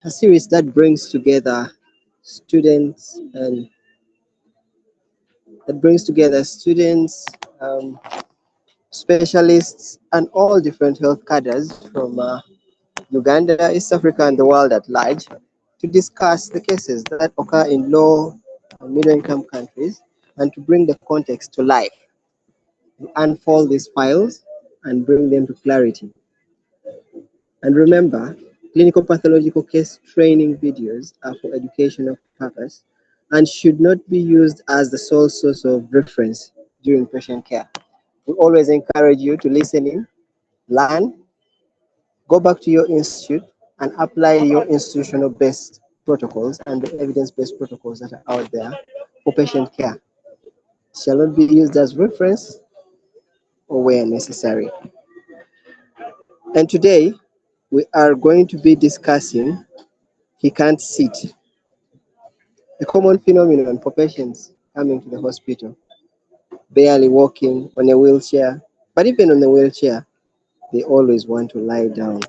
a series that brings together students and students, specialists, and all different health cadres from Uganda, East Africa, and the world at large to discuss the cases that occur in low and middle income countries and to bring the context to life, to unfold these files and bring them to clarity. And remember, clinical pathological case training videos are for educational purpose and should not be used as the sole source of reference during patient care. We always encourage you to listen in, learn, go back to your institute and apply your institutional based protocols and the evidence based protocols that are out there for patient care. It shall not be used as reference or where necessary. And today we are going to be discussing he can't sit, a common phenomenon for patients coming to the hospital, barely walking on a wheelchair, but even on a wheelchair, they always want to lie down.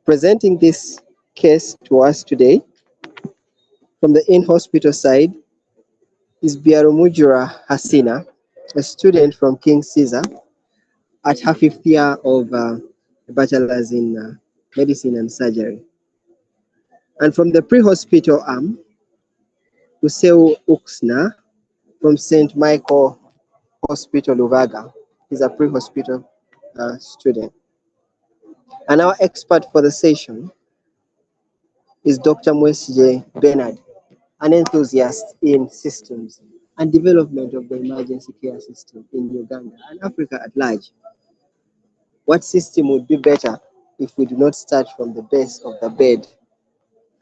Presenting this case to us today from the in-hospital side is Biarumujura Hasina, a student from King Caesar at her fifth year of a bachelor's in medicine and surgery. And from the pre-hospital arm, Useu Uksna from St. Michael Hospital, Luvaga. He's a pre-hospital student. And our expert for the session is Dr. Mwesije Bernard, an enthusiast in systems and development of the emergency care system in Uganda and Africa at large. What system would be better if we do not start from the base of the bed?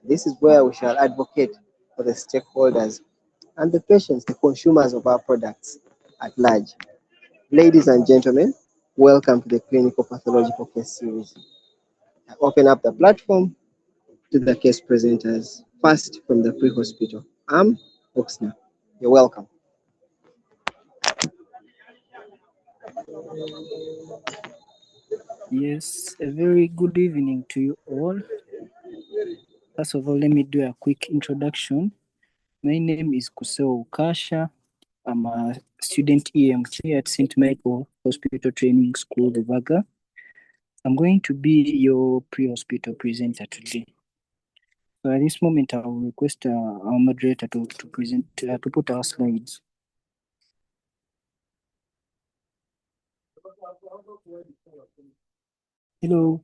This is where we shall advocate for the stakeholders and the patients, the consumers of our products at large. Ladies and gentlemen, welcome to the Clinical Pathological Case Series. I open up the platform to the case presenters. First, from the pre-hospital, I'm Oxner. You're welcome. Yes, a very good evening to you all. First of all, let me do a quick introduction. My name is Kuseo Ukasha. I'm a student EMT at St. Michael Hospital Training School, Luvaga. I'm going to be your pre-hospital presenter today. So at this moment, I will request our moderator to present, to put our slides. Hello.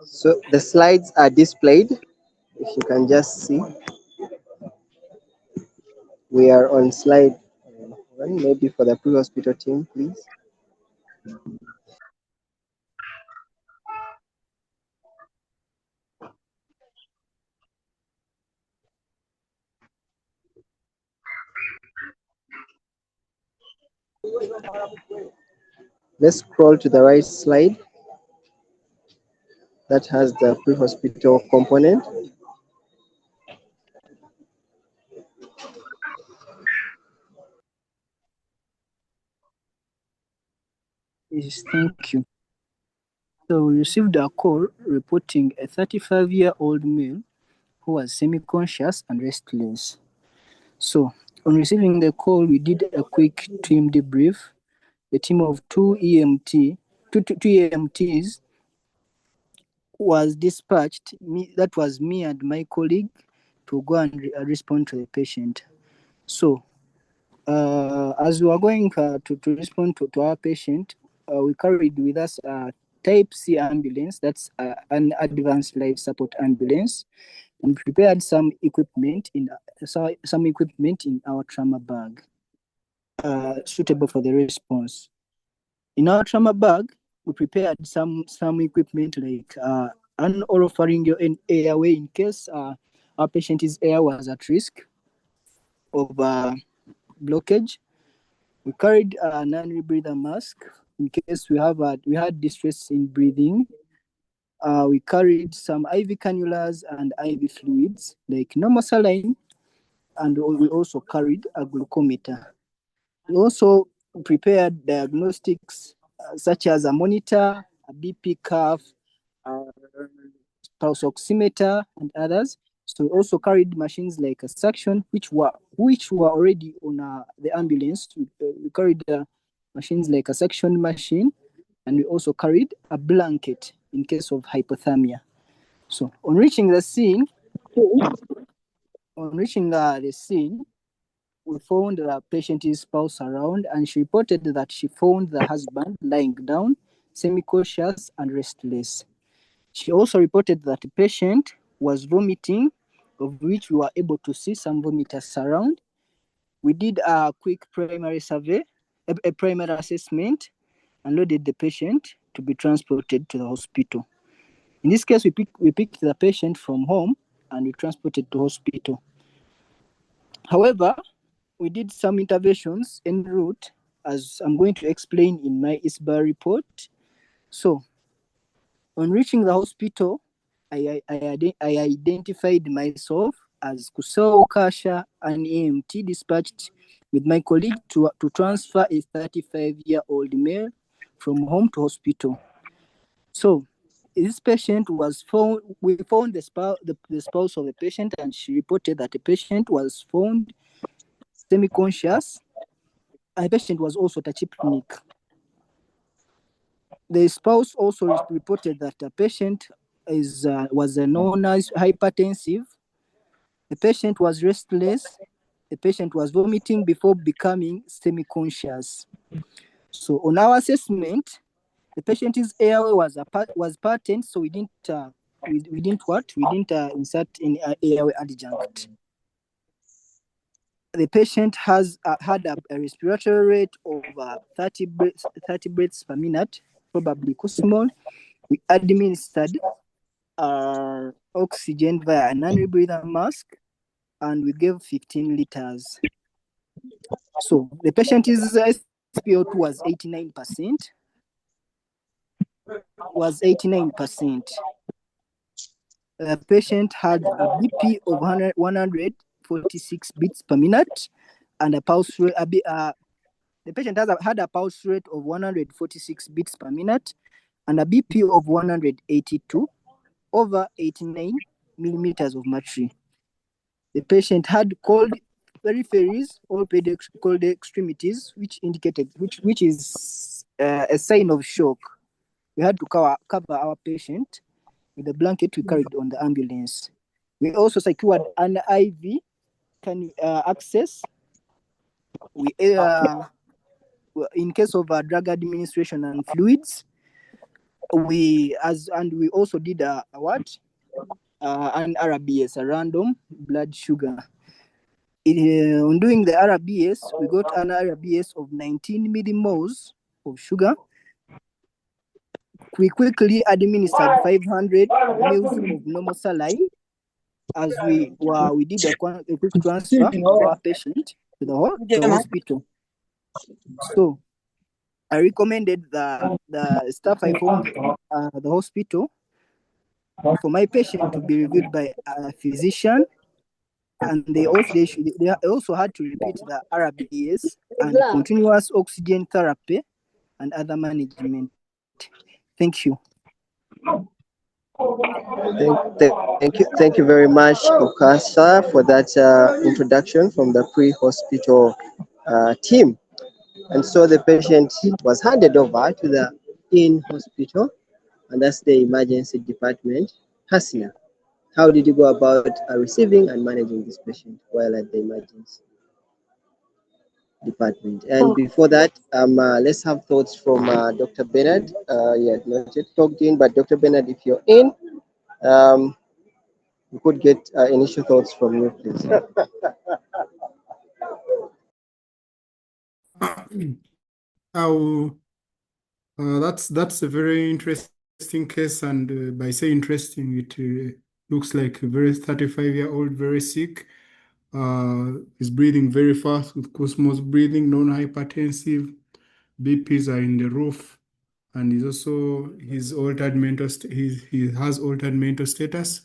So the slides are displayed. If you can just see, we are on slide one, maybe for the pre-hospital team, please. Let's scroll to the right slide that has the pre-hospital component. Yes, thank you. So we received a call reporting a 35-year-old male who was semi-conscious and restless. So on receiving the call, we did a quick team debrief. A team of two EMTs was dispatched. That was me and my colleague to go and respond to the patient. So as we were going to respond to our patient, we carried with us a Type C ambulance, that's an advanced life support ambulance, and prepared some equipment in our trauma bag suitable for the response. In our trauma bag, we prepared some equipment like an oropharyngeal airway in case our patient's air was at risk of blockage. We carried a non-rebreather mask in case we had distress in breathing. We carried some IV cannulas and IV fluids like normal saline, and we also carried a glucometer. We also prepared diagnostics such as a monitor, a BP cuff, pulse oximeter, and others. So we also carried machines like a suction, which were already on the ambulance. We carried machines like a suction machine, and we also carried a blanket in case of hypothermia. So on reaching the scene, we found the patient's spouse around, and she reported that she found the husband lying down, semi-conscious and restless. She also reported that the patient was vomiting, of which we were able to see some vomiters around. We did a quick primary survey, a primary assessment, and loaded the patient to be transported to the hospital. In this case, we picked the patient from home and we transported to hospital. However, we did some interventions en route, as I'm going to explain in my ISBA report. So, on reaching the hospital, I identified myself as Kusao Kasha, an EMT dispatched with my colleague to transfer a 35-year-old male from home to hospital. So, this patient was found. We found the spouse of the patient, and she reported that the patient was found semi-conscious. And the patient was also tachypneic. The spouse also reported that the patient was known as hypertensive. The patient was restless. The patient was vomiting before becoming semi-conscious. So on our assessment, the patient's airway was patent, so we didn't insert any airway adjunct. The patient has had a respiratory rate of 30 breaths per minute, probably small. We administered oxygen via a non-rebreather mask, and we gave 15 liters. So the patient's SpO2 was 89%. The patient had a BP of 146 beats per minute and a pulse rate. The patient had a pulse rate of 146 beats per minute and a BP of 182 over 89 millimeters of mercury. The patient had cold peripheries, all cold extremities, which is a sign of shock. We had to cover our patient with the blanket we carried on the ambulance. We also secured an IV access. We in case of drug administration and fluids, we also did an RBS, a random blood sugar. On doing the RBS, we got an RBS of 19 millimoles of sugar. We quickly administered 500 mils of normal saline as we did a quick transfer of our patient to the hospital. So I recommended the staff I found at the hospital for my patient to be reviewed by a physician, and they also had to repeat the RBS and continuous oxygen therapy and other management. Thank you. Thank you very much, Okasa, for that introduction from the pre-hospital team. And so the patient was handed over to the in-hospital, and that's the emergency department. Hasina, how did you go about receiving and managing this patient while at the emergency department? And before that, let's have thoughts from Dr. Bernard. Yeah, not yet talked in, but Dr. Bernard, if you're in, we could get initial thoughts from you, please. That's a very interesting case, and by say interesting, it looks like a very 35-year-old, very sick. Is breathing very fast with Cosmos breathing, non-hypertensive. BPs are in the roof, and he has altered mental status.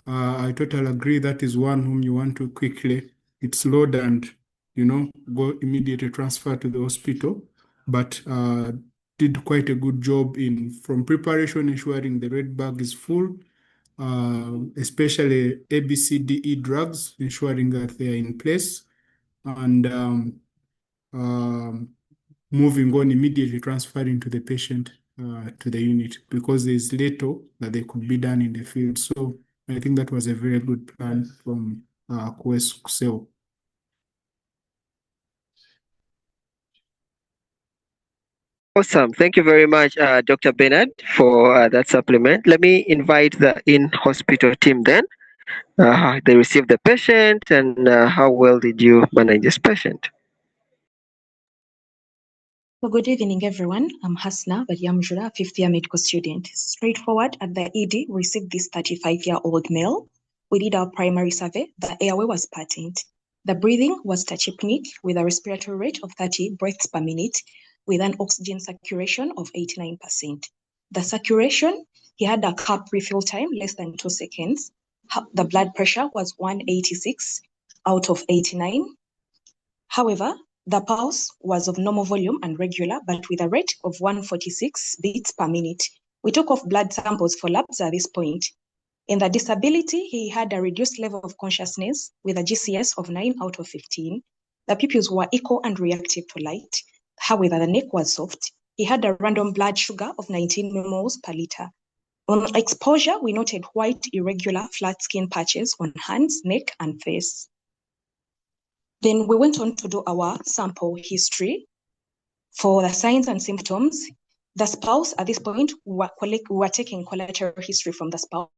I totally agree that is one whom you want to quickly, it's load and go immediately transfer to the hospital, but did quite a good job from preparation, ensuring the red bag is full, especially ABCDE drugs, ensuring that they are in place, and moving on immediately, transferring to the patient to the unit, because there's little that they could be done in the field. So I think that was a very good plan from KUSEO. Awesome. Thank you very much, Dr. Bernard, for that supplement. Let me invite the in-hospital team then. They received the patient, and how well did you manage this patient? So good evening, everyone. I'm Hasna Badiamjura, fifth-year medical student. Straightforward, at the ED, we received this 35-year-old male. We did our primary survey. The airway was patent. The breathing was tachypneic with a respiratory rate of 30 breaths per minute with an oxygen saturation of 89%. The saturation, he had a cup refill time less than 2 seconds. The blood pressure was 186 out of 89. However, the pulse was of normal volume and regular, but with a rate of 146 beats per minute. We took off blood samples for labs at this point. In the disability, he had a reduced level of consciousness with a GCS of 9 out of 15. The pupils were equal and reactive to light. However, the neck was soft. He had a random blood sugar of 19 millimoles per liter. On exposure, we noted white, irregular, flat skin patches on hands, neck, and face. Then we went on to do our sample history. For the signs and symptoms, the spouse at this point, we were taking collateral history from the spouse.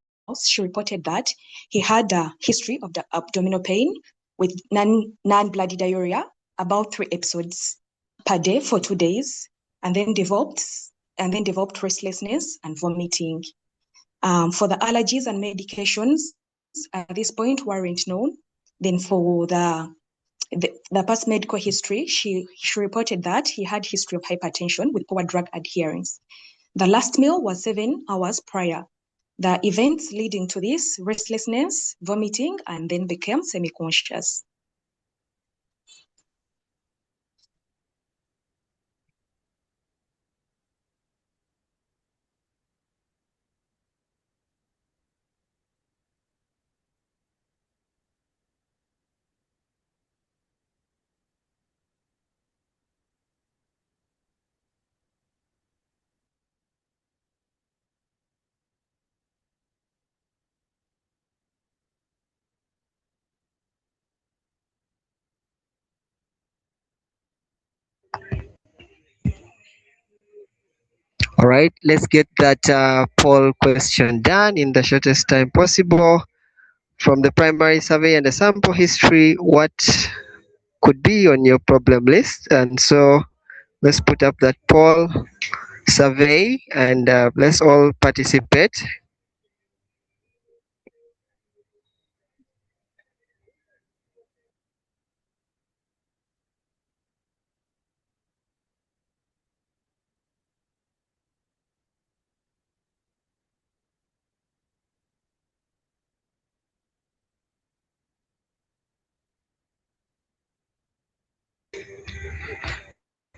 She reported that he had a history of the abdominal pain with non-bloody diarrhea, about 3 episodes per day for 2 days, and then developed restlessness and vomiting. For the allergies and medications, at this point weren't known. Then for the past medical history, she reported that he had history of hypertension with poor drug adherence. The last meal was 7 hours prior. The events leading to this, restlessness, vomiting, and then became semi-conscious. All right, let's get that poll question done in the shortest time possible. From the primary survey and the sample history, what could be on your problem list? And so let's put up that poll survey, and let's all participate.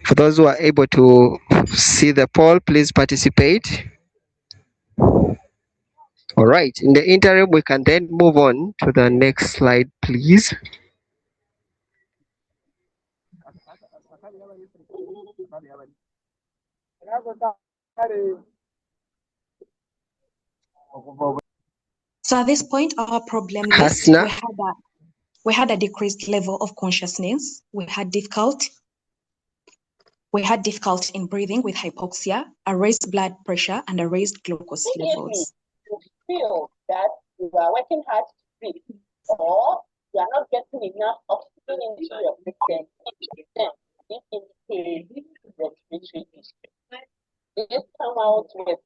For those who are able to see the poll, please participate. All right, in the interim, we can then move on to the next slide, please. So at this point, our problem list, Hasna? we had a decreased level of consciousness. We had difficulty in breathing with hypoxia, a raised blood pressure, and a raised glucose levels. You feel that you are working hard to breathe, or you are not getting enough oxygen into your system, then this indicates respiratory issue. Please come out with.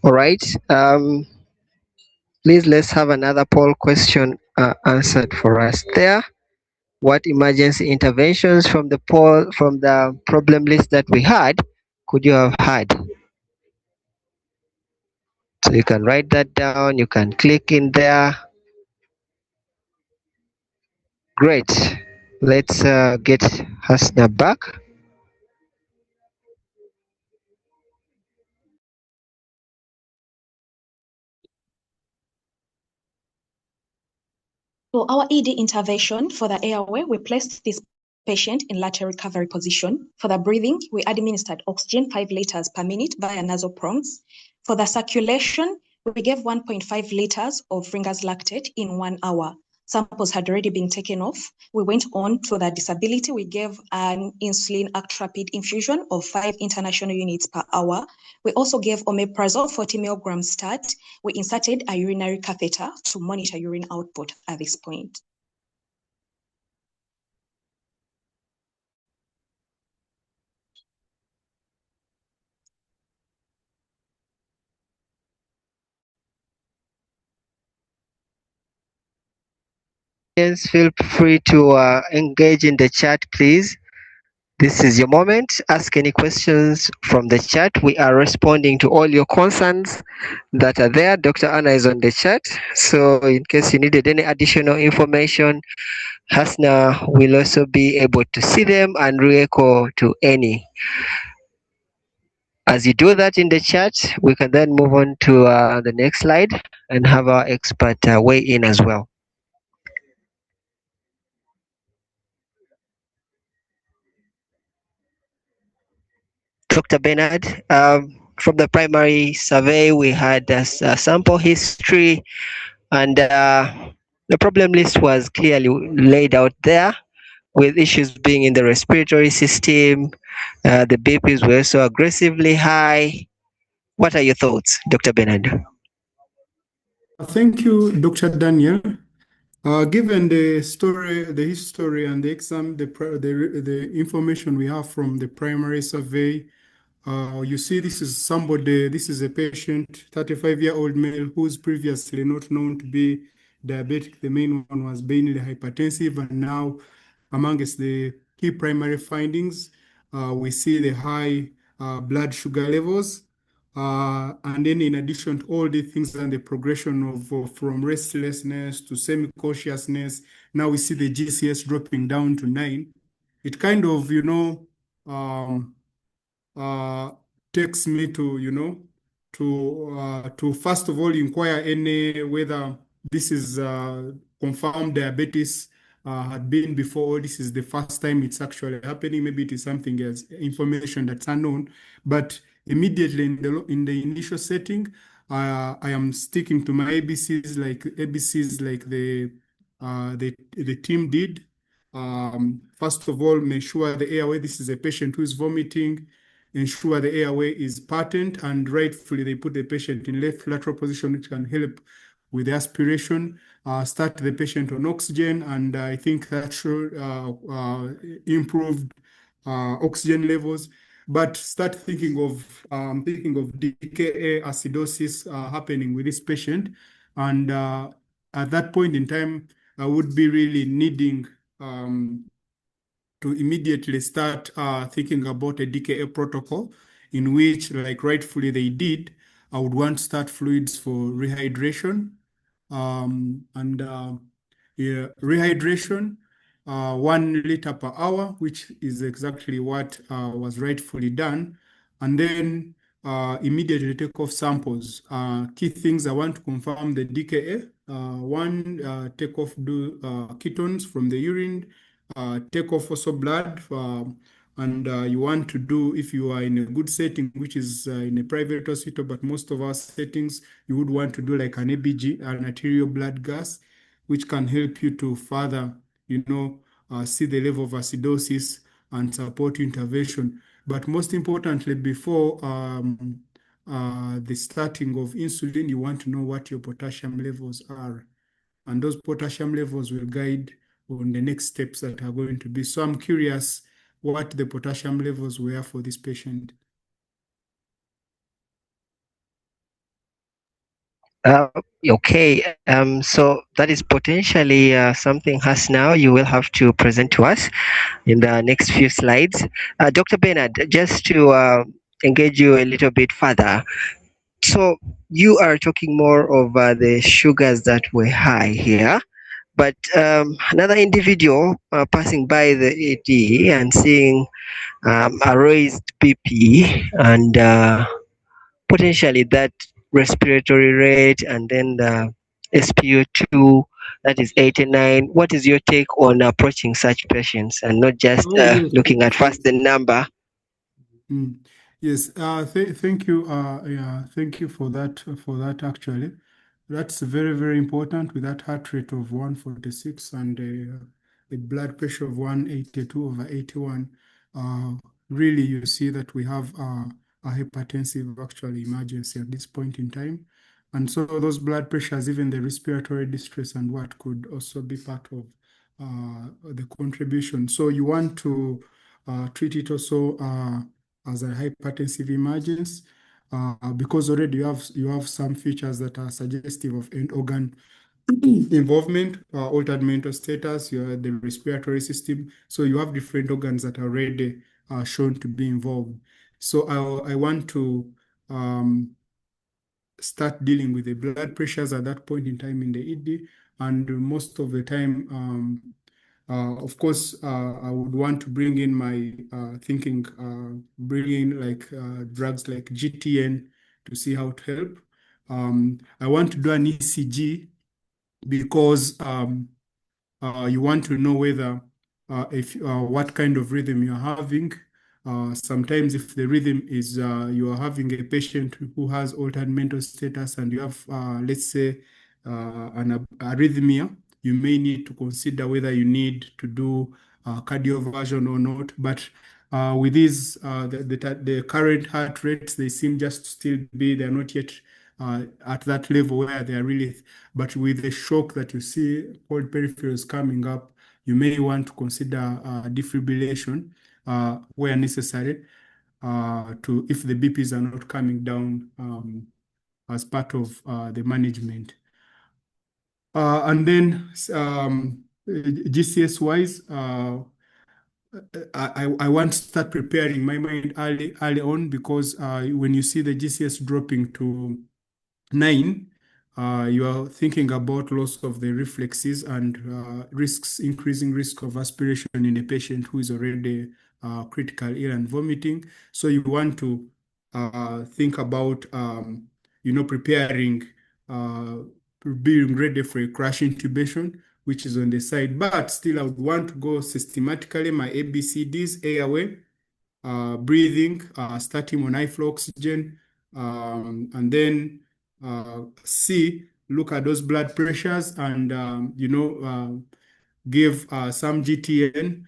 All right. Please, let's have another poll question answered for us there. What emergency interventions from the problem list that we had could you have had? So you can write that down. You can click in there. Great. Let's get Hasna back. So our ED intervention for the airway, we placed this patient in lateral recovery position. For the breathing, we administered oxygen 5 liters per minute via nasal prongs. For the circulation, we gave 1.5 liters of Ringer's lactate in 1 hour. Samples had already been taken off. We went on to the disability. We gave an insulin act rapid infusion of 5 international units per hour. We also gave omeprazole 40 milligrams start. We inserted a urinary catheter to monitor urine output at this point. Yes, feel free to engage in the chat, please. This is your moment. Ask any questions from the chat. We are responding to all your concerns that are there. Dr. Anna is on the chat. So in case you needed any additional information, Hasna will also be able to see them and re-echo to any. As you do that in the chat, we can then move on to the next slide and have our expert weigh in as well. Dr. Bernard, from the primary survey, we had a sample history, and the problem list was clearly laid out there, with issues being in the respiratory system. The BPs were so aggressively high. What are your thoughts, Dr. Bernard? Thank you, Dr. Daniel. Given the story, the history, and the exam, the information we have from the primary survey, you see this is a patient, 35-year-old male, who's previously not known to be diabetic. The main one was mainly hypertensive, and now amongst the key primary findings, we see the high blood sugar levels. And then in addition to all the things and the progression of from restlessness to semi-consciousness, now we see the GCS dropping down to 9. It kind of, takes me to, to first of all inquire whether this is confirmed diabetes had been before, or this is the first time it's actually happening. Maybe it is something else, information that's unknown. But immediately in the initial setting, I am sticking to my ABCs like the team did. First of all, make sure the airway. This is a patient who is vomiting. Ensure the airway is patent, and rightfully they put the patient in left lateral position, which can help with the aspiration. Start the patient on oxygen, and I think that should improve oxygen levels. But start thinking of DKA acidosis happening with this patient, and at that point in time, I would be really needing to immediately start thinking about a DKA protocol, in which, like rightfully they did, I would want to start fluids for rehydration. Rehydration, 1 liter per hour, which is exactly what was rightfully done. And then immediately take off samples. Key things I want to confirm the DKA. Take off ketones from the urine. Take off also blood, and you want to do, if you are in a good setting, which is in a private hospital, but most of our settings, you would want to do like an ABG, an arterial blood gas, which can help you to further, see the level of acidosis and support intervention. But most importantly, before the starting of insulin, you want to know what your potassium levels are. And those potassium levels will guide on the next steps that are going to be. So I'm curious what the potassium levels were for this patient. Okay, so that is potentially something now you will have to present to us in the next few slides. Dr. Bernard, just to engage you a little bit further. So you are talking more of the sugars that were high here, but another individual passing by the ED and seeing a raised BP and potentially that respiratory rate and then the SpO2 that is 89. What is your take on approaching such patients and not just Oh, yes, looking at yes, first the yes. number? Yes, thank you. Yeah, thank you for that. For that, actually, that's very, very important. With that heart rate of 146 and a blood pressure of 182/81, really, you see that we have a hypertensive actually emergency at this point in time. And so those blood pressures, even the respiratory distress and what could also be part of the contribution. So you want to treat it also as a hypertensive emergency because already you have some features that are suggestive of end organ involvement, altered mental status, the respiratory system. So you have different organs that are already shown to be involved. So I want to start dealing with the blood pressures at that point in time in the ED. And most of the time, of course, I would want to bring in my thinking, bring in like drugs like GTN to see how to help. I want to do an ECG because you want to know whether if what kind of rhythm you're having. Sometimes if the rhythm is you are having a patient who has altered mental status and you have, let's say, an arrhythmia, you may need to consider whether you need to do cardioversion or not. But with these, the current heart rates, they seem just to still be, they're not yet at that level where they are really, but with the shock that you see cold peripherals coming up, you may want to consider defibrillation where necessary to if the BPs are not coming down as part of the management. And then GCS wise, I want to start preparing my mind early on because when you see the GCS dropping to 9, you are thinking about loss of the reflexes and increasing risk of aspiration in a patient who is already critical ill and vomiting. So you want to think about, preparing, being ready for a crash intubation, which is on the side. But still, I would want to go systematically my ABCDs, airway, breathing, starting on high flow oxygen, and then look at those blood pressures and, give some GTN,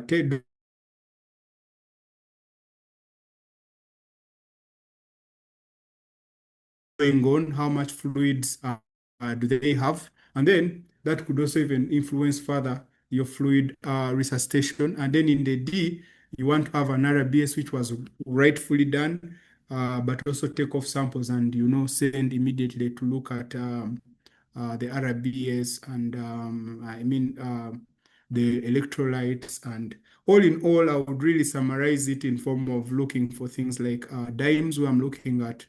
take going on, how much fluids do they have, and then that could also even influence further your fluid resuscitation. And then in the D, you want to have an RBS which was rightfully done, but also take off samples and send immediately to look at the RBS and the electrolytes. And all in all, I would really summarize it in form of looking for things like DIMEs, where I'm looking at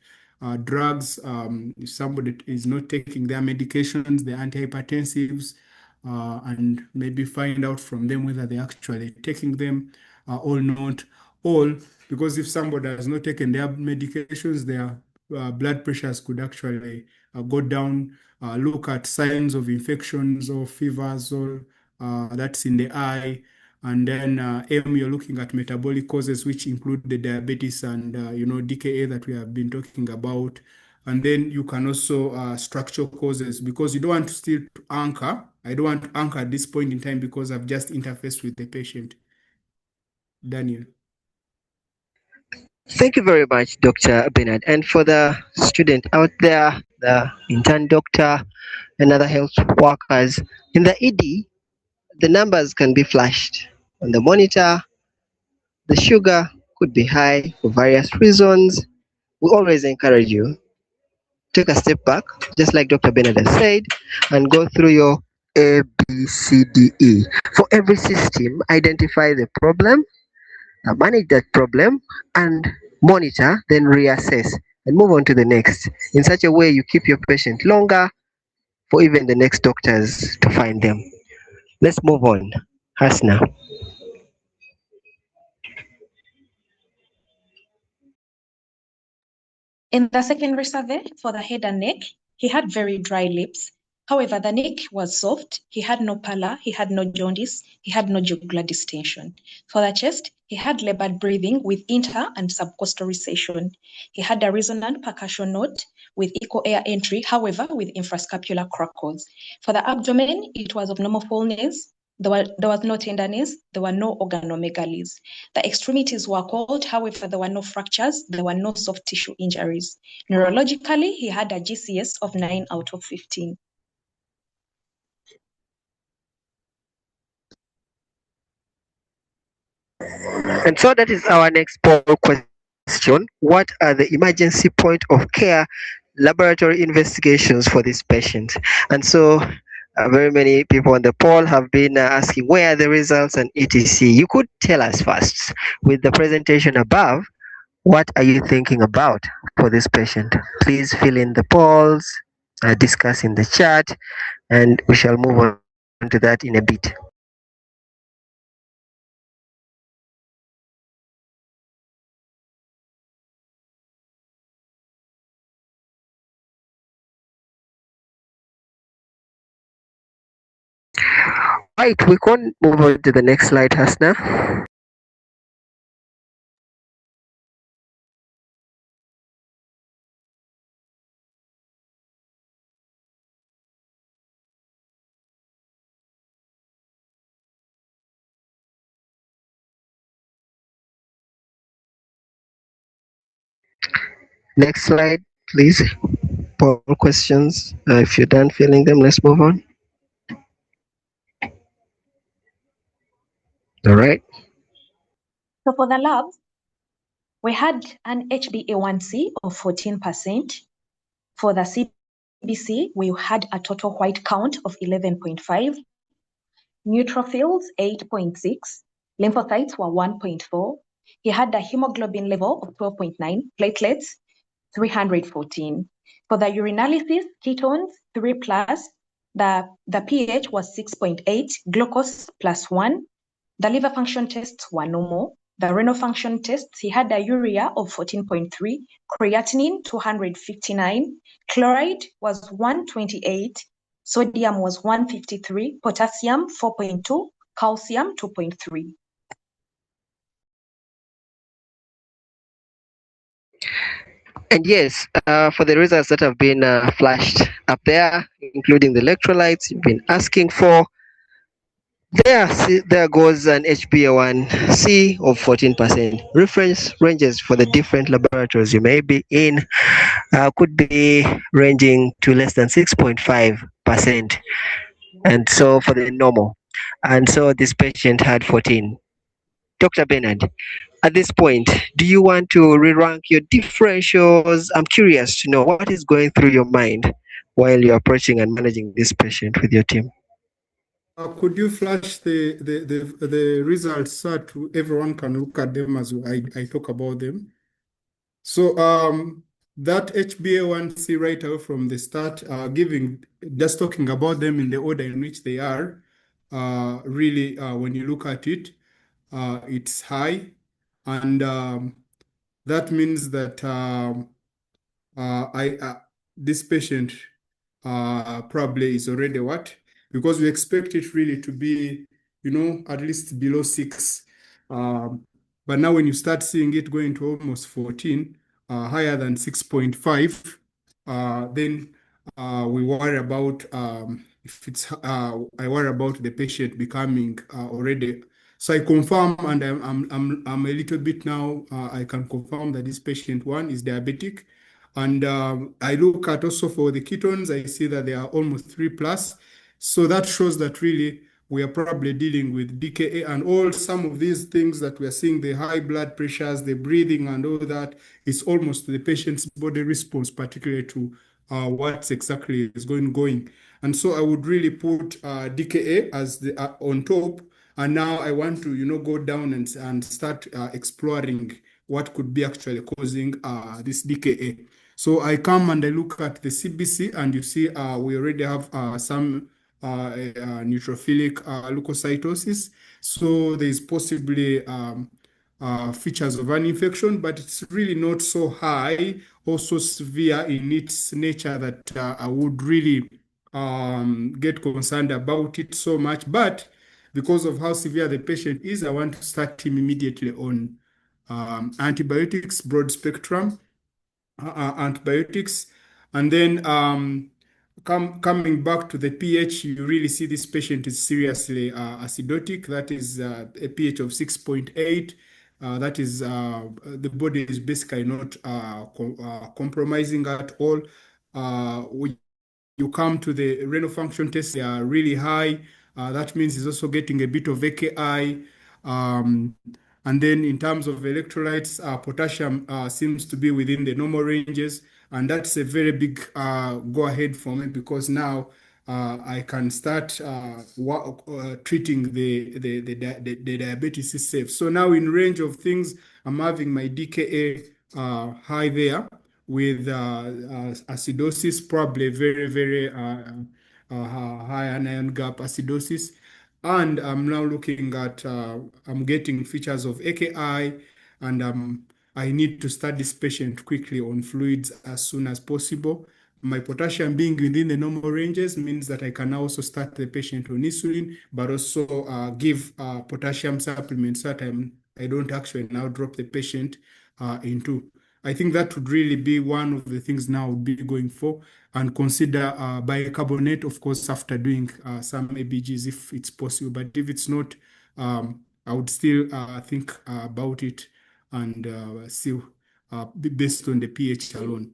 drugs, if somebody is not taking their medications, the antihypertensives, and maybe find out from them whether they're actually taking them or not. All because if somebody has not taken their medications, their blood pressures could actually go down. Look at signs of infections or fevers, or that's in the eye. And then M, you're looking at metabolic causes, which include the diabetes and, DKA that we have been talking about. And then you can also structural causes, because you don't want to still anchor. I don't want to anchor at this point in time because I've just interfaced with the patient. Daniel. Thank you very much, Dr. Bernard. And for the student out there, the intern doctor and other health workers, in the ED, the numbers can be flashed on the monitor. The sugar could be high for various reasons. We always encourage you, take a step back, just like Dr. Bernard has said, and go through your ABCDE. For every system, identify the problem, manage that problem, and monitor, then reassess and move on to the next. In such a way, you keep your patient longer for even the next doctors to find them. Let's move on. Hasna. In the secondary survey for the head and neck, he had very dry lips, However, the neck was soft. He had no pallor. He had no jaundice. He had no jugular distension. For the chest, he had labored breathing with inter and subcostal recession. He had a resonant percussion note with equal air entry, however, with infrascapular crackles. For the abdomen, it was of normal fullness. There was no tenderness. There were no organomegalies. The extremities were cold. However, there were no fractures. There were no soft tissue injuries. Neurologically, he had a GCS of 9 out of 15. And so that is our next poll question. What are the emergency point of care laboratory investigations for this patient? And so very many people on the poll have been asking where are the results and etc. You could tell us first, with the presentation above, what are you thinking about for this patient? Please fill in the polls, discuss in the chat, and we shall move on to that in a bit. Right, we can move on to the next slide, Hasna. Next slide, please. Poll questions. If you're done filling them, let's move on. All right. So for the labs, we had an HbA1c of 14%. For the CBC, we had a total white count of 11.5. Neutrophils, 8.6. Lymphocytes were 1.4. He had a hemoglobin level of 12.9. Platelets, 314. For the urinalysis, ketones, 3 plus. The pH was 6.8. Glucose plus 1. The liver function tests were normal. The renal function tests, he had a urea of 14.3, creatinine 259, chloride was 128, sodium was 153, potassium 4.2, calcium 2.3. And yes, for the results that have been flashed up there, including the electrolytes you've been asking for, there goes an HbA1c of 14%. Reference ranges for the different laboratories you may be in could be ranging to less than 6.5%. And so for the normal. And so this patient had 14. Dr. Bernard, at this point, do you want to re-rank your differentials? I'm curious to know what is going through your mind while you're approaching and managing this patient with your team. Could you flash the results so that everyone can look at them as I talk about them? So that HbA1c right out from the start, just talking about them in the order in which they are, really when you look at it, it's high, and that means that this patient probably is already what? Because we expect it really to be, at least below 6. But now when you start seeing it going to almost 14, higher than 6.5, then we worry about if it's. I worry about the patient becoming already. So I confirm, and I'm a little bit now. I can confirm that this patient one is diabetic. And I look at also for the ketones, I see that they are almost 3 plus. So that shows that really we are probably dealing with DKA, and all some of these things that we are seeing, the high blood pressures, the breathing and all that, is almost the patient's body response, particularly to what's exactly is going. And so I would really put DKA as the on top. And now I want to, go down and start exploring what could be actually causing this DKA. So I come and I look at the CBC, and you see we already have some neutrophilic leukocytosis. So there is possibly features of an infection, but it's really not so high or so severe in its nature that I would really get concerned about it so much. But because of how severe the patient is, I want to start him immediately on antibiotics, broad spectrum antibiotics. And then coming back to the pH, you really see this patient is seriously acidotic. That is a pH of 6.8. That is the body is basically not compromising at all. You come to the renal function tests, they are really high. That means he's also getting a bit of AKI. And then in terms of electrolytes, potassium seems to be within the normal ranges. And that's a very big go ahead for me, because now I can start treating the diabetes is safe. So now in range of things, I'm having my DKA high there, with acidosis, probably very, very high anion gap acidosis. And I'm now looking at, I'm getting features of AKI, and I need to start this patient quickly on fluids as soon as possible. My potassium being within the normal ranges means that I can also start the patient on insulin, but also give potassium supplements that I don't actually now drop the patient into. I think that would really be one of the things now I would be going for, and consider bicarbonate, of course, after doing some ABGs if it's possible. But if it's not, I would still think about it and see based on the pH alone.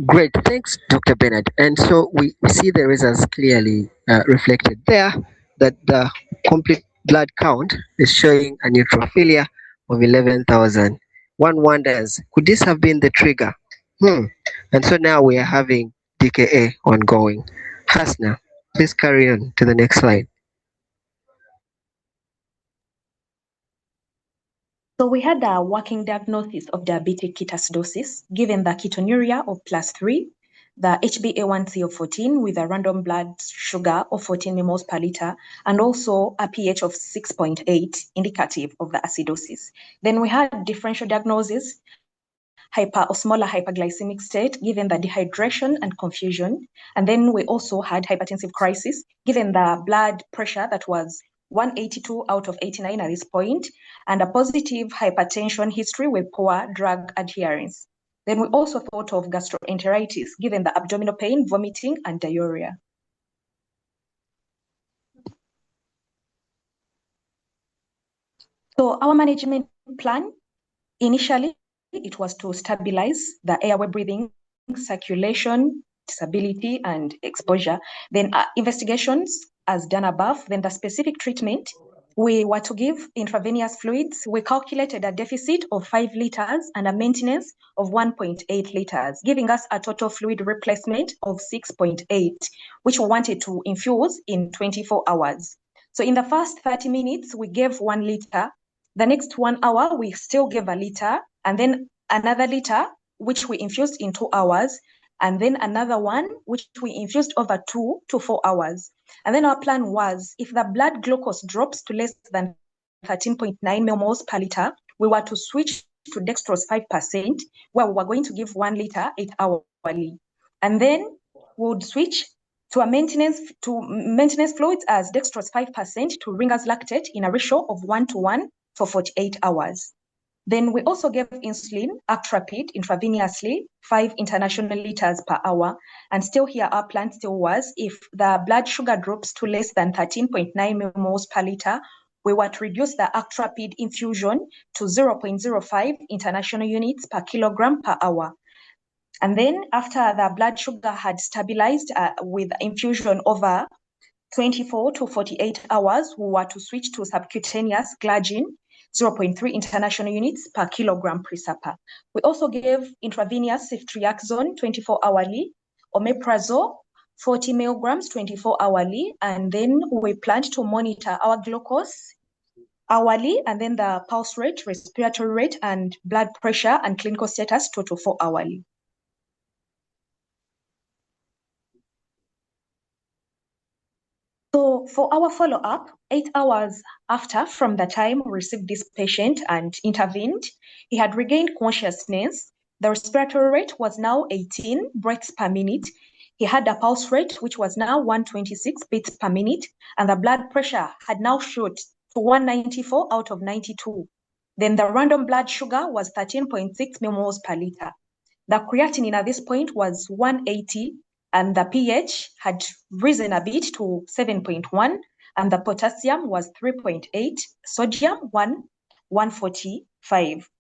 Great, thanks, Dr. Bernard. And so we see the results clearly reflected there, that the complete blood count is showing a neutrophilia of 11,000. One wonders, could this have been the trigger? And so now we are having DKA ongoing. Hasna, please carry on to the next slide. So we had a working diagnosis of diabetic ketoacidosis, given the ketonuria of +3, the HbA1c of 14 with a random blood sugar of 14 mmol per liter, and also a pH of 6.8, indicative of the acidosis. Then we had differential diagnosis, hyperosmolar hyperglycemic state, given the dehydration and confusion. And then we also had hypertensive crisis, given the blood pressure that was 182 out of 89 at this point, and a positive hypertension history with poor drug adherence. Then we also thought of gastroenteritis, given the abdominal pain, vomiting, and diarrhea. So our management plan, initially, it was to stabilize the airway breathing, circulation, disability, and exposure. Then investigations as done above. Then the specific treatment, we were to give intravenous fluids. We calculated a deficit of 5 liters and a maintenance of 1.8 liters, giving us a total fluid replacement of 6.8, which we wanted to infuse in 24 hours. So in the first 30 minutes, we gave 1 liter. The next 1 hour, we still gave a liter, and then another liter, which we infused in 2 hours, and then another one, which we infused over 2 to 4 hours. And then our plan was, if the blood glucose drops to less than 13.9 mmol per liter, we were to switch to dextrose 5%, where we were going to give 1 liter 8 hourly. And then we would switch to a maintenance fluids as dextrose 5% to Ringer's lactate in a ratio of 1:1 for 48 hours. Then we also gave insulin, Actrapid, intravenously, 5 international liters per hour. And still here, our plan still was, if the blood sugar drops to less than 13.9 mmol per liter, we were to reduce the Actrapid infusion to 0.05 international units per kilogram per hour. And then after the blood sugar had stabilized with infusion over 24 to 48 hours, we were to switch to subcutaneous glargine, 0.3 international units per kilogram pre-supper. We also gave intravenous ceftriaxone 24 hourly, omeprazole 40 milligrams 24 hourly, and then we planned to monitor our glucose hourly, and then the pulse rate, respiratory rate, and blood pressure and clinical status total 4 hourly. So for our follow-up, 8 hours after from the time we received this patient and intervened, he had regained consciousness The respiratory rate was now 18 breaths per minute. He had a pulse rate, which was now 126 beats per minute, and the blood pressure had now shot to 194 out of 92. Then the random blood sugar was 13.6 millimoles per liter. The creatinine at this point was 180, and the pH had risen a bit to 7.1, and the potassium was 3.8, sodium 145.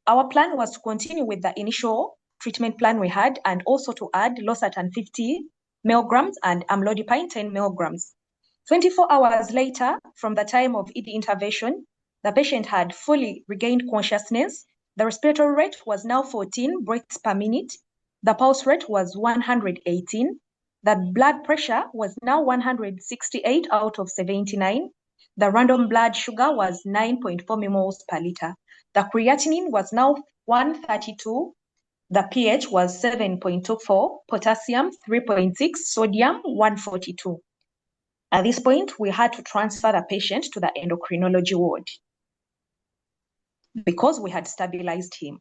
Our plan was to continue with the initial treatment plan we had, and also to add losartan 50 milligrams and amlodipine 10 milligrams. 24 hours later, from the time of ED intervention, the patient had fully regained consciousness. The respiratory rate was now 14 breaths per minute. The pulse rate was 118. The blood pressure was now 168 out of 79. The random blood sugar was 9.4 millimoles per liter. The creatinine was now 132. The pH was 7.24, potassium 3.6, sodium 142. At this point, we had to transfer the patient to the endocrinology ward because we had stabilized him.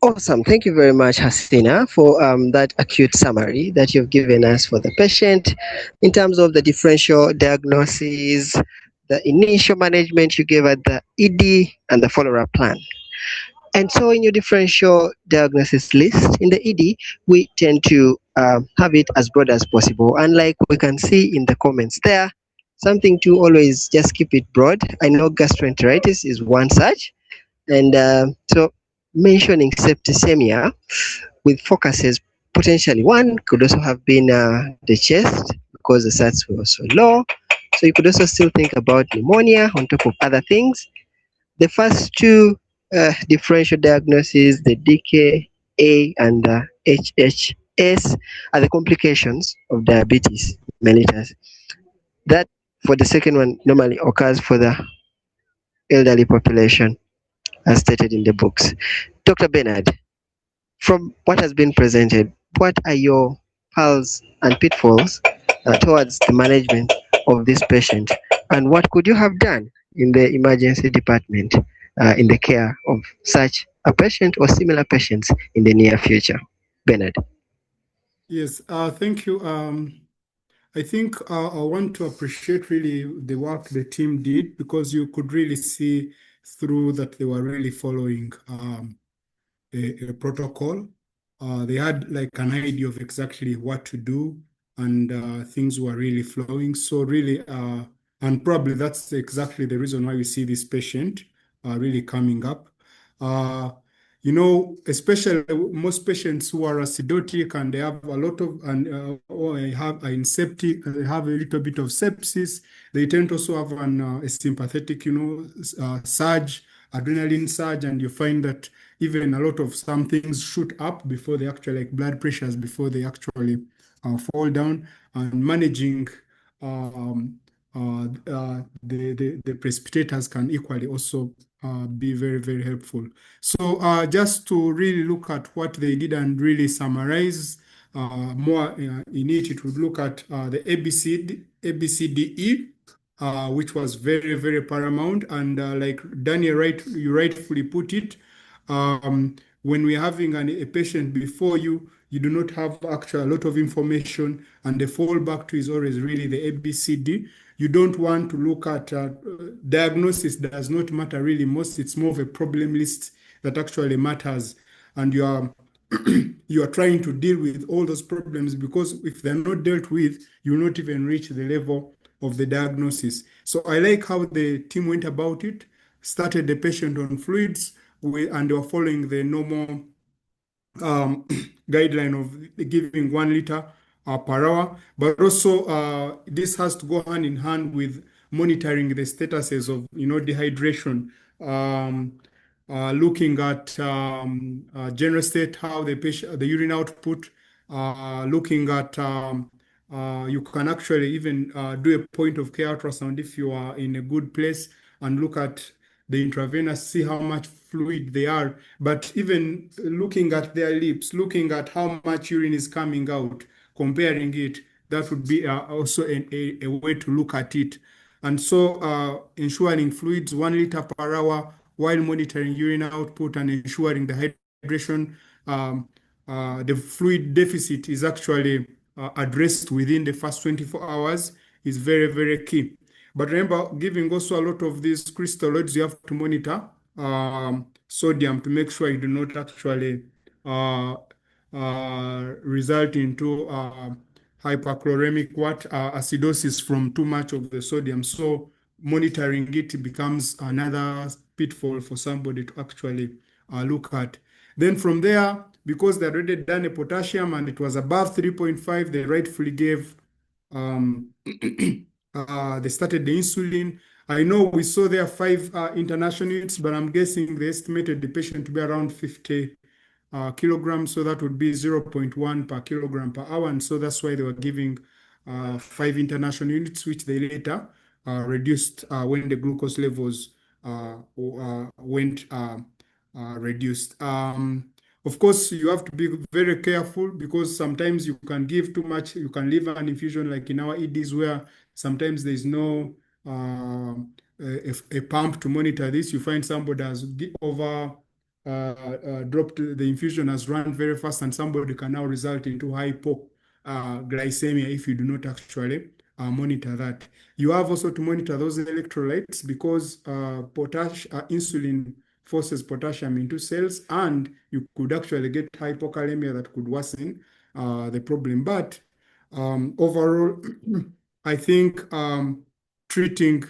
Awesome. Thank you very much, Hasina, for that acute summary that you've given us for the patient in terms of the differential diagnosis, the initial management you gave at the ED, and the follow-up plan. And so in your differential diagnosis list in the ED, we tend to have it as broad as possible. And like we can see in the comments there, something to always just keep it broad. I know gastroenteritis is one such. And so mentioning septicemia with focuses, potentially one could also have been the chest because the SATs were so low. So you could also still think about pneumonia on top of other things. The first two differential diagnoses, the DKA and HHS, are the complications of diabetes mellitus. That, for the second one, normally occurs for the elderly population, as stated in the books. Dr. Bernard, from what has been presented, what are your pearls and pitfalls towards the management of this patient, and what could you have done in the emergency department in the care of such a patient or similar patients in the near future? Bernard. Yes, thank you. I think I want to appreciate really the work the team did, because you could really see through that they were really following a protocol. They had like an idea of exactly what to do, and things were really flowing. So really, and probably that's exactly the reason why we see this patient really coming up. You know, especially most patients who are acidotic and they have a lot of, or have an septic, they have a little bit of sepsis, they tend to also have a sympathetic, surge, adrenaline surge, and you find that even a lot of some things shoot up before they actually, like blood pressures, before they actually fall down, and managing the precipitators can equally also be very, very helpful. So just to really look at what they did and really summarize more in it, it would look at the ABCDE, which was very, very paramount. And like Daniel, you rightfully put it, when we're having a patient before you, you do not have actually a lot of information, and the fallback to is always really the ABCD. You don't want to look at diagnosis does not matter really most. It's more of a problem list that actually matters, and you are you are trying to deal with all those problems, because if they're not dealt with, you will not even reach the level of the diagnosis. So I like how the team went about it, started the patient on fluids, and they were following the normal guideline of giving 1 liter per hour, but also this has to go hand in hand with monitoring the statuses of dehydration, looking at general state, how the urine output, looking at you can actually even do a point of care ultrasound if you are in a good place, and look at the intravenous, see how much fluid they are, but even looking at their lips, looking at how much urine is coming out, comparing it, that would be also a way to look at it. And so ensuring fluids 1 liter per hour while monitoring urine output and ensuring the hydration. The fluid deficit is actually addressed within the first 24 hours is very, very key. But remember, giving also a lot of these crystalloids, you have to monitor sodium to make sure you do not actually result into hyperchloremic acidosis from too much of the sodium. So monitoring it becomes another pitfall for somebody to actually look at. Then from there, because they already done a potassium and it was above 3.5, they rightfully gave, they started the insulin. I know we saw there 5 international units, but I'm guessing they estimated the patient to be around 50 kilograms, so that would be 0.1 per kilogram per hour, and so that's why they were giving 5 international units, which they later reduced when the glucose levels went reduced. Of course, you have to be very careful because sometimes you can give too much. You can leave an infusion like in our EDs where sometimes there's no a pump to monitor this. You find somebody has over dropped the infusion, has run very fast, and somebody can now result into hypoglycemia if you do not actually monitor that. You have also to monitor those electrolytes because insulin forces potassium into cells, and you could actually get hypokalemia that could worsen the problem. But overall, I think giving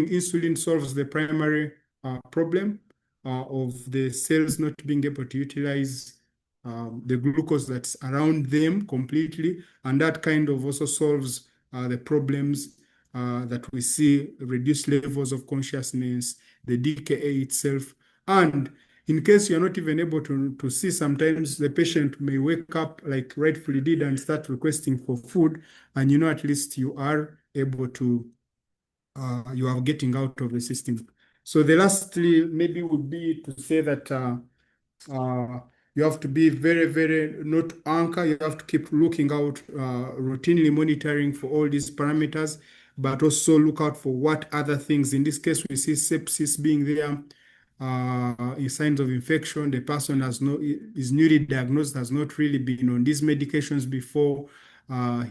insulin solves the primary problem of the cells not being able to utilize the glucose that's around them completely, and that kind of also solves the problems that we see, reduced levels of consciousness, the DKA itself. And in case you're not even able to see, sometimes the patient may wake up like rightfully did and start requesting for food, and at least you are able to, you are getting out of the system. So the lastly maybe would be to say that you have to be very, very not anchor. You have to keep looking out, routinely monitoring for all these parameters, but also look out for what other things. In this case, we see sepsis being there, in signs of infection. The person is newly diagnosed, has not really been on these medications before.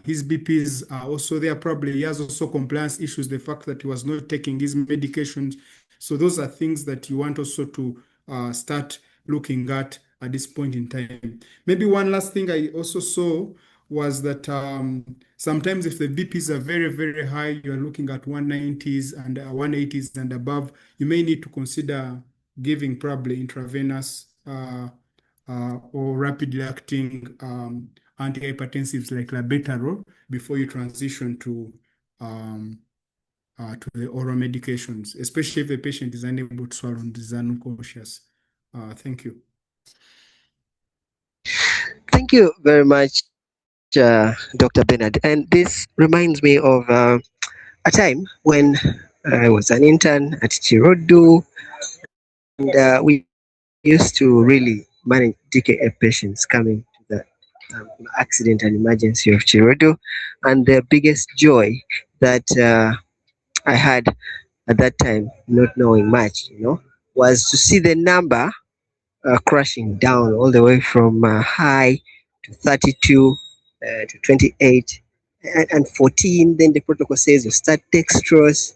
His BPs are also there. Probably he has also compliance issues, the fact that he was not taking his medications. So those are things that you want also to start looking at this point in time. Maybe one last thing I also saw was that sometimes if the BPs are very, very high, you're looking at 190s and 180s and above, you may need to consider giving probably intravenous or rapidly acting antihypertensives like labetalol before you transition to the oral medications, especially if the patient is unable to swallow and is unconscious. Thank you. Thank you very much, Dr. Bernard. And this reminds me of a time when I was an intern at Chirodu, and we used to really manage DKA patients coming to the accident and emergency of Chirodu. And the biggest joy that I had at that time, not knowing much, was to see the number crashing down all the way from high to 32 to 28 and 14. Then the protocol says you start dextrose,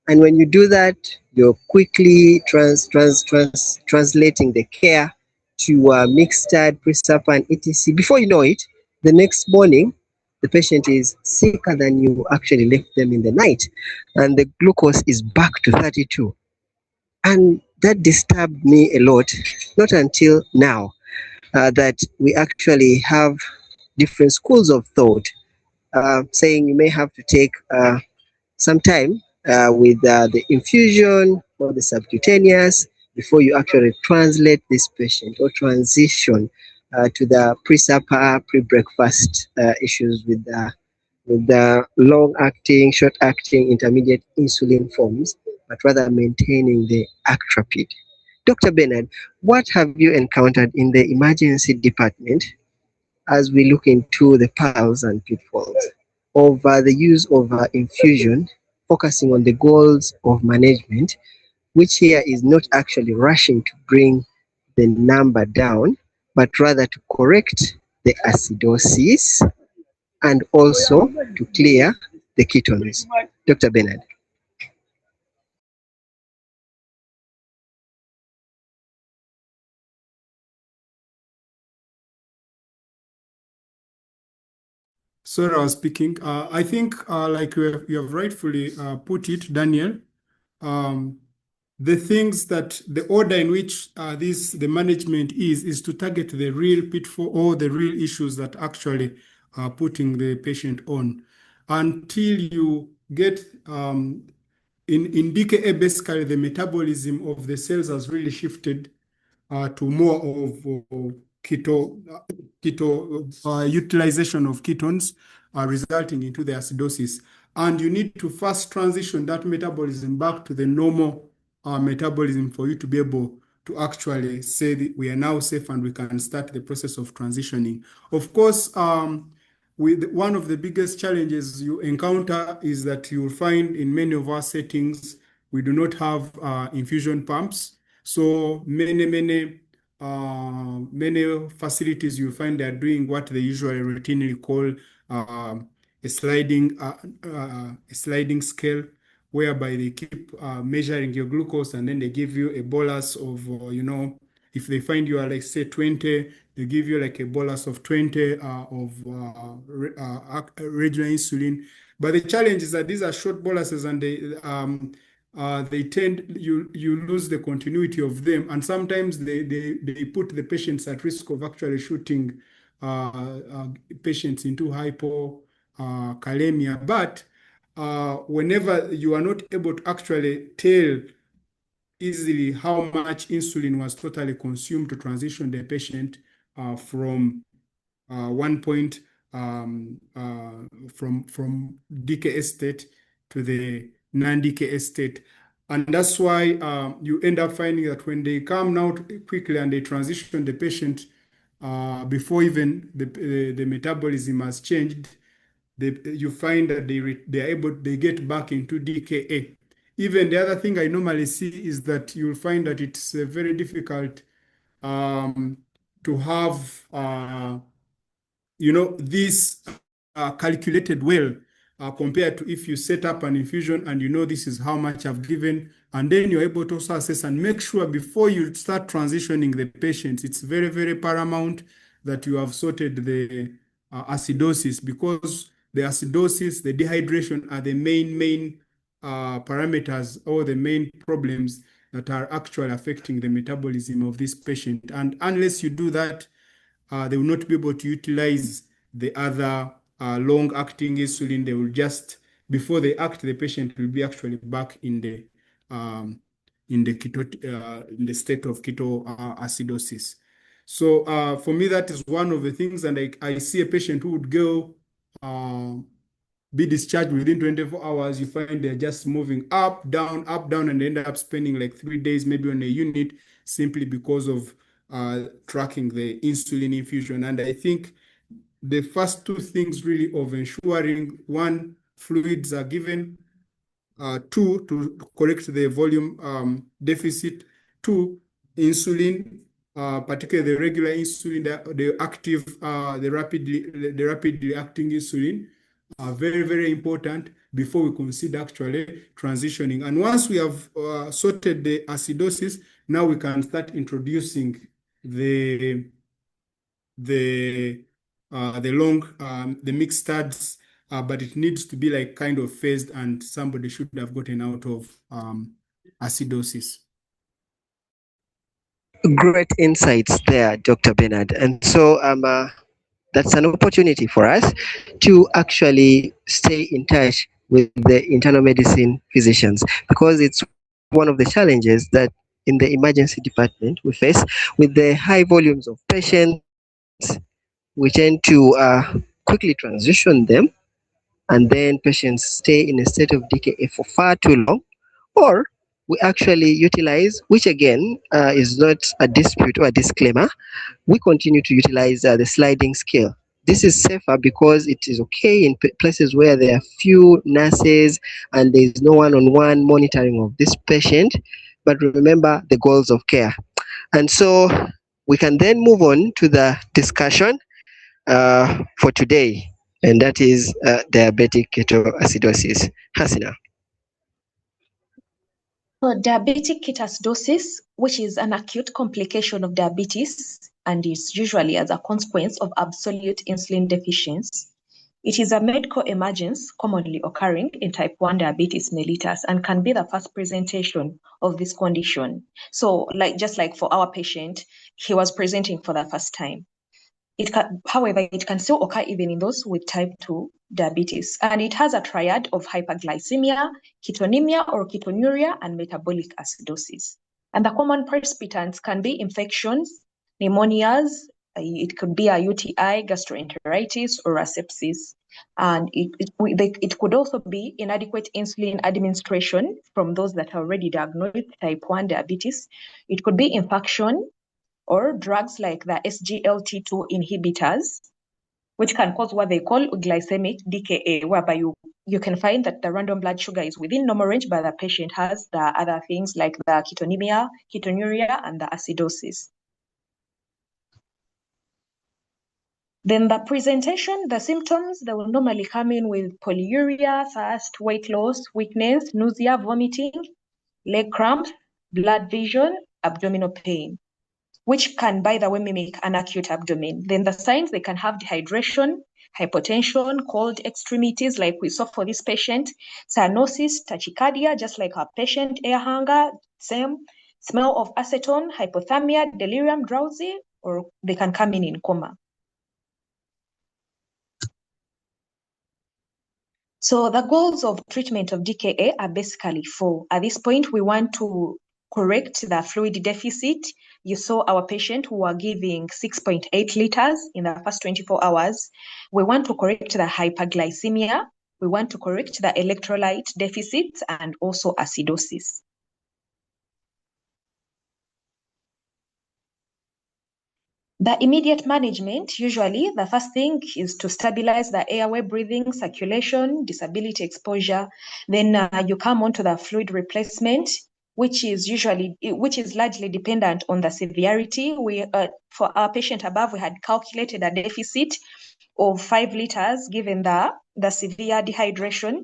and when you do that, you're quickly translating the care to mixed-start, pre-supper, and etc. Before you know it, the next morning, the patient is sicker than you actually left them in the night, and the glucose is back to 32. And that disturbed me a lot, not until now that we actually have different schools of thought saying you may have to take some time with the infusion or the subcutaneous before you actually translate this patient or transition to the pre-supper, pre-breakfast issues with the long-acting, short-acting, intermediate insulin forms, but rather maintaining the Actrapid. Dr. Bernard, what have you encountered in the emergency department as we look into the pearls and pitfalls of the use of infusion, focusing on the goals of management which here is not actually rushing to bring the number down, but rather to correct the acidosis and also to clear the ketones. Dr. Bernard. Sorry, I was speaking. I think, like you have rightfully put it, Daniel, the things that the order in which the management is to target the real pitfall or the real issues that actually are putting the patient on. Until you get in DKA, basically the metabolism of the cells has really shifted to more of keto utilization of ketones, resulting into the acidosis. And you need to first transition that metabolism back to the normal metabolism for you to be able to actually say that we are now safe and we can start the process of transitioning. Of course, one of the biggest challenges you encounter is that you will find in many of our settings, we do not have infusion pumps. So many facilities you find they are doing what they usually routinely call a sliding scale, whereby they keep measuring your glucose and then they give you a bolus of, if they find you are like say 20, they give you like a bolus of 20 of regular insulin. But the challenge is that these are short boluses and they tend you lose the continuity of them, and sometimes they put the patients at risk of actually shooting patients into hypokalemia. But whenever you are not able to actually tell easily how much insulin was totally consumed to transition the patient from one point from DKA state to the non-DKA state. And that's why you end up finding that when they come now quickly and they transition the patient before even the metabolism has changed, you find that they get back into DKA. Even the other thing I normally see is that you'll find that it's very difficult to have this calculated well compared to if you set up an infusion and this is how much I've given, and then you're able to also assess and make sure before you start transitioning the patients, it's very, very paramount that you have sorted the acidosis, because the acidosis, the dehydration are the main parameters or the main problems that are actually affecting the metabolism of this patient. And unless you do that, they will not be able to utilize the other long-acting insulin. They will just, before they act, the patient will be actually back in the state of ketoacidosis. So for me, that is one of the things, and I see a patient who would go be discharged within 24 hours. You find they're just moving up, down, and they end up spending like 3 days maybe on a unit simply because of tracking the insulin infusion. And I think the first two things really of ensuring, one, fluids are given, two, to correct the volume deficit, two, insulin, particularly the regular insulin, the active, the rapidly acting insulin, are very, very important before we consider actually transitioning. And once we have sorted the acidosis, now we can start introducing the mixed studs, but it needs to be like kind of phased, and somebody should have gotten out of acidosis. Great insights there, Dr. Bernard. And so that's an opportunity for us to actually stay in touch with the internal medicine physicians, because it's one of the challenges that in the emergency department we face with the high volumes of patients. We tend to quickly transition them, and then patients stay in a state of DKA for far too long, or we actually utilize, which again is not a dispute or a disclaimer, we continue to utilize the sliding scale. This is safer because it is okay in places where there are few nurses and there is no one-on-one monitoring of this patient. but remember the goals of care. And so we can then move on to the discussion for today, and that is diabetic ketoacidosis. Hasina. So diabetic ketoacidosis, which is an acute complication of diabetes and is usually as a consequence of absolute insulin deficiency. It is a medical emergence commonly occurring in type 1 diabetes mellitus and can be the first presentation of this condition. So just like for our patient, he was presenting for the first time. However, it can still occur even in those with type 2 diabetes. And it has a triad of hyperglycemia, ketonemia or ketonuria, and metabolic acidosis. And the common precipitants can be infections, pneumonias, it could be a UTI, gastroenteritis, or a sepsis. And it could also be inadequate insulin administration from those that are already diagnosed with type 1 diabetes. It could be infection, or drugs like the SGLT2 inhibitors, which can cause what they call glycemic DKA, whereby you can find that the random blood sugar is within normal range, but the patient has the other things like the ketonemia, ketonuria, and the acidosis. Then the presentation, the symptoms, they will normally come in with polyuria, thirst, weight loss, weakness, nausea, vomiting, leg cramps, blood vision, abdominal pain, which can, by the way, mimic an acute abdomen. Then the signs, they can have dehydration, hypotension, cold extremities, like we saw for this patient, cyanosis, tachycardia, just like our patient, air hunger, same, smell of acetone, hypothermia, delirium, drowsy, or they can come in coma. So the goals of treatment of DKA are basically four. At this point, we want to correct the fluid deficit. You saw our patient who were giving 6.8 liters in the first 24 hours. We want to correct the hyperglycemia. We want to correct the electrolyte deficit and also acidosis. The immediate management, usually the first thing is to stabilize the airway, breathing, circulation, disability exposure. Then you come on to the fluid replacement, which is largely dependent on the severity. For our patient above, we had calculated a deficit of 5 liters given the severe dehydration,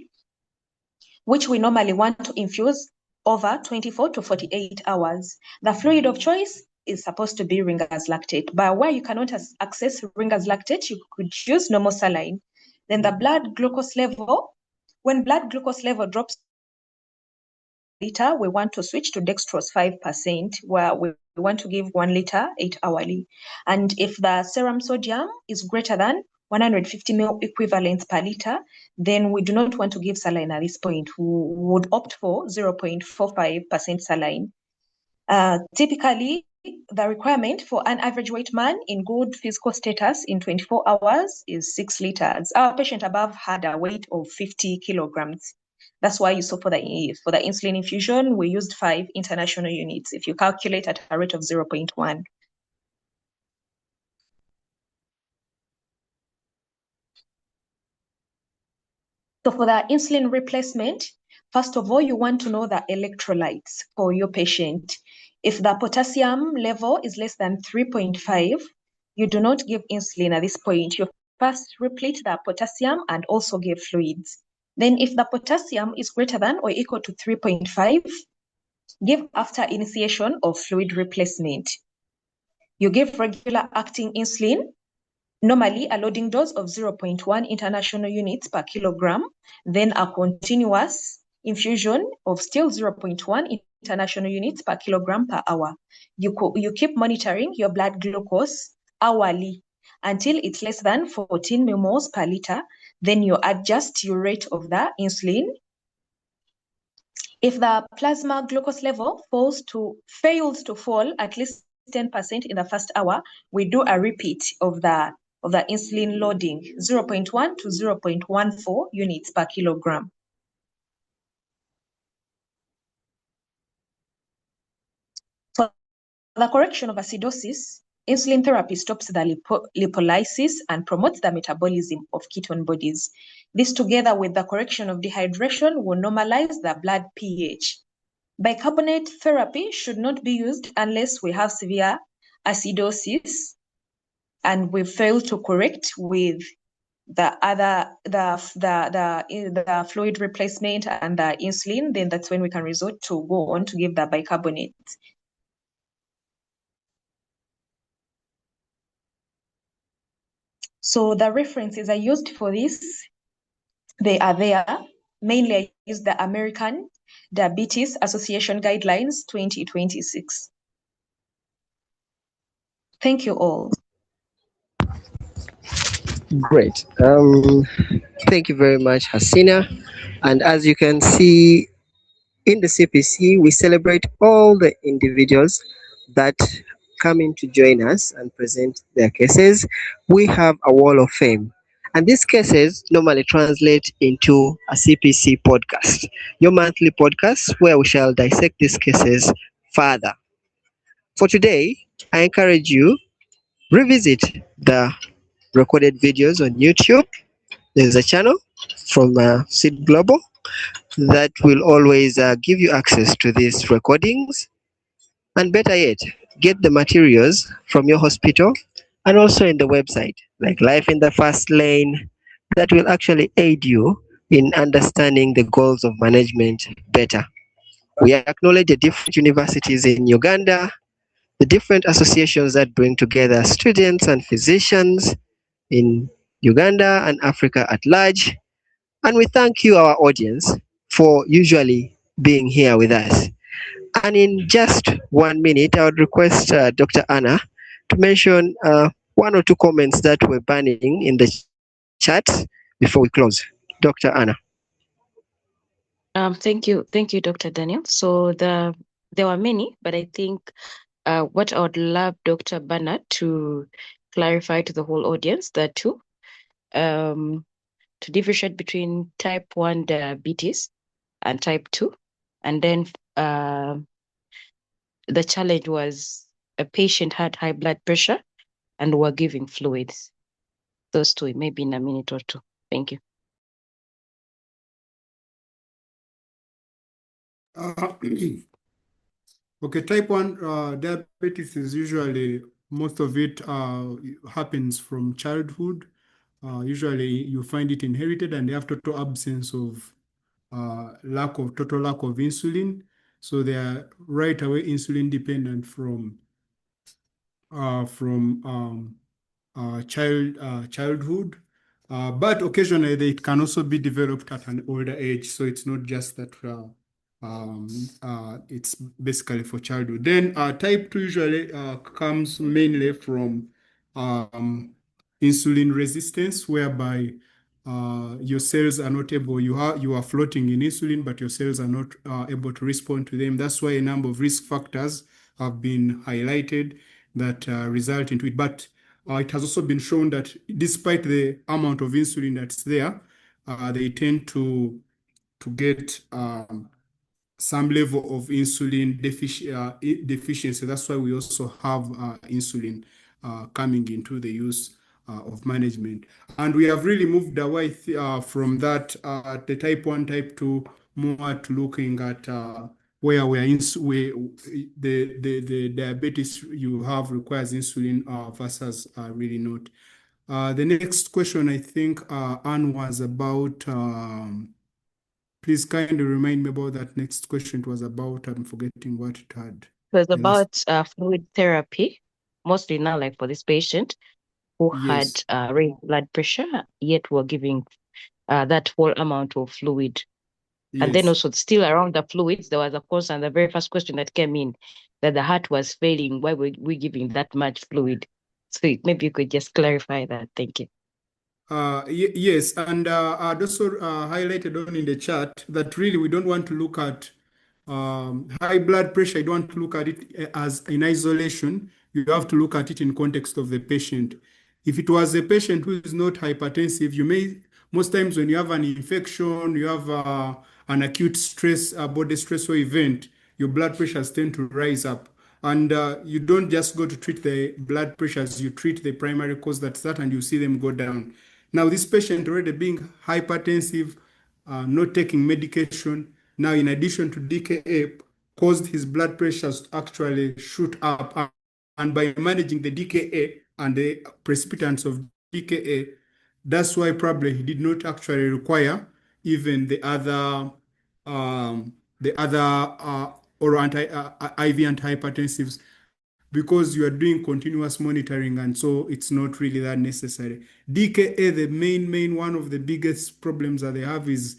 which we normally want to infuse over 24 to 48 hours. The fluid of choice is supposed to be Ringer's lactate, but where you cannot access Ringer's lactate, you could use normal saline. Then the blood glucose level, when blood glucose level drops liter, we want to switch to dextrose 5%, where we want to give 1 liter 8 hourly. And if the serum sodium is greater than 150 ml equivalents per liter, then we do not want to give saline at this point. We would opt for 0.45% saline. Typically, the requirement for an average weight man in good physical status in 24 hours is 6 liters. Our patient above had a weight of 50 kilograms. That's why you saw for the insulin infusion, we used 5 international units. If you calculate at a rate of 0.1. So for the insulin replacement, first of all, you want to know the electrolytes for your patient. If the potassium level is less than 3.5, you do not give insulin at this point. You first replete the potassium and also give fluids. Then if the potassium is greater than or equal to 3.5, give after initiation of fluid replacement. You give regular acting insulin, normally a loading dose of 0.1 international units per kilogram, then a continuous infusion of still 0.1 international units per kilogram per hour. You keep monitoring your blood glucose hourly until it's less than 14 millimoles per liter. Then you adjust your rate of the insulin. If the plasma glucose level fails to fall at least 10% in the first hour, we do a repeat of the insulin loading, 0.1 to 0.14 units per kilogram. For the correction of acidosis, insulin therapy stops the lipolysis and promotes the metabolism of ketone bodies. This, together with the correction of dehydration, will normalize the blood pH. Bicarbonate therapy should not be used unless we have severe acidosis and we fail to correct with the fluid replacement and the insulin. Then that's when we can resort to go on to give the bicarbonate. So the references I used for this, they are there. Mainly I used the American Diabetes Association Guidelines 2026. Thank you all. Great. Thank you very much, Hasina. And as you can see, in the CPC, we celebrate all the individuals that come in to join us and present their cases. We have a wall of fame. And these cases normally translate into a CPC podcast, your monthly podcast where we shall dissect these cases further. For today, I encourage you revisit the recorded videos on YouTube. There's a channel from Seed Global that will always give you access to these recordings, and better yet, get the materials from your hospital and also in the website like Life in the Fast Lane that will actually aid you in understanding the goals of management better. We acknowledge the different universities in Uganda, the different associations that bring together students and physicians in Uganda and Africa at large. And we thank you, our audience, for usually being here with us. And in just 1 minute, I would request Dr. Anna to mention one or two comments that were burning in the chat before we close. Dr. Anna. Thank you, Dr. Daniel. So there were many, but I think what I would love Dr. Bernard to clarify to the whole audience that too, to differentiate between type 1 diabetes and type 2. And then the challenge was a patient had high blood pressure and were giving fluids. Those two, maybe in a minute or two. Thank you. Okay, type 1 diabetes is usually, most of it happens from childhood. Usually you find it inherited and you have total absence of total lack of insulin. So they are right away insulin dependent from childhood. But occasionally they can also be developed at an older age. So it's not just that it's basically for childhood. Then type 2 usually comes mainly from insulin resistance, whereby your cells are not able, you are floating in insulin, but your cells are not able to respond to them. That's why a number of risk factors have been highlighted that result into it. But it has also been shown that despite the amount of insulin that's there, they tend to get some level of insulin deficiency. That's why we also have insulin coming into the use of management. And we have really moved away from that, the type 1, type 2, more to looking at where the diabetes you have requires insulin versus really not. The next question, I think, Anne, was about, please kindly remind me about that next question. It was about, I'm forgetting what it had. It was about fluid therapy, mostly now like for this patient who Yes. had raised blood pressure, yet were giving that whole amount of fluid. Yes. And then also still around the fluids, there was of course, and the very first question that came in, that the heart was failing. Why were we giving that much fluid? So maybe you could just clarify that. Thank you. Yes, and I'd also highlighted on in the chat that really we don't want to look at high blood pressure. You don't want to look at it as in isolation. You have to look at it in context of the patient. If it was a patient who is not hypertensive, you may, most times when you have an infection, you have an acute stress, body stressor event, your blood pressures tend to rise up. And you don't just go to treat the blood pressures, you treat the primary cause that's that, and you see them go down. Now, this patient already being hypertensive, not taking medication, now in addition to DKA, caused his blood pressures to actually shoot up. And by managing the DKA and the precipitants of DKA, that's why probably he did not actually require even the other oral IV antihypertensives, because you are doing continuous monitoring, and so it's not really that necessary. DKA, the main one of the biggest problems that they have is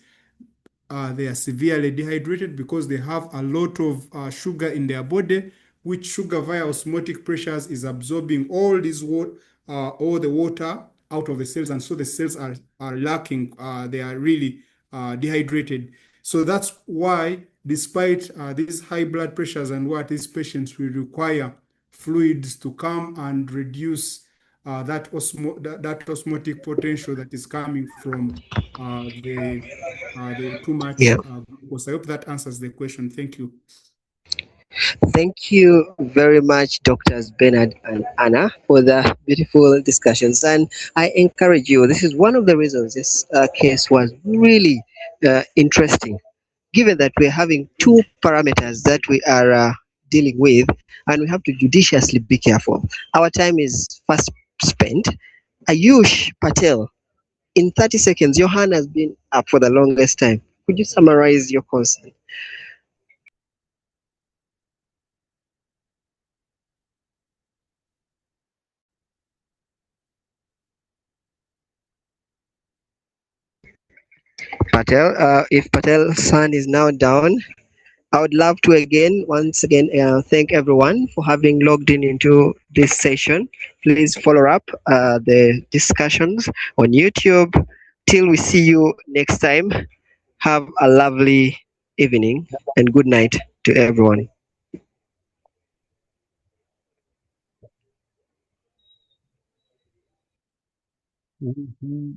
they are severely dehydrated because they have a lot of sugar in their body, which sugar via osmotic pressures is absorbing all the water out of the cells, and so the cells are lacking. They are really dehydrated. So that's why, despite these high blood pressures and what these patients will require fluids to come and reduce that osmotic potential that is coming from the too much Yeah. glucose. I hope that answers the question. Thank you. Thank you very much, Doctors Bernard and Anna, for the beautiful discussions. And I encourage you, this is one of the reasons this case was really interesting, given that we're having two parameters that we are dealing with, and we have to judiciously be careful. Our time is fast spent. Ayush Patel, in 30 seconds, your hand has been up for the longest time. Could you summarize your concern? Patel, if Patel's sun is now down, I would love to once again, thank everyone for having logged in into this session. Please follow up the discussions on YouTube. Till we see you next time, have a lovely evening and good night to everyone. Mhm.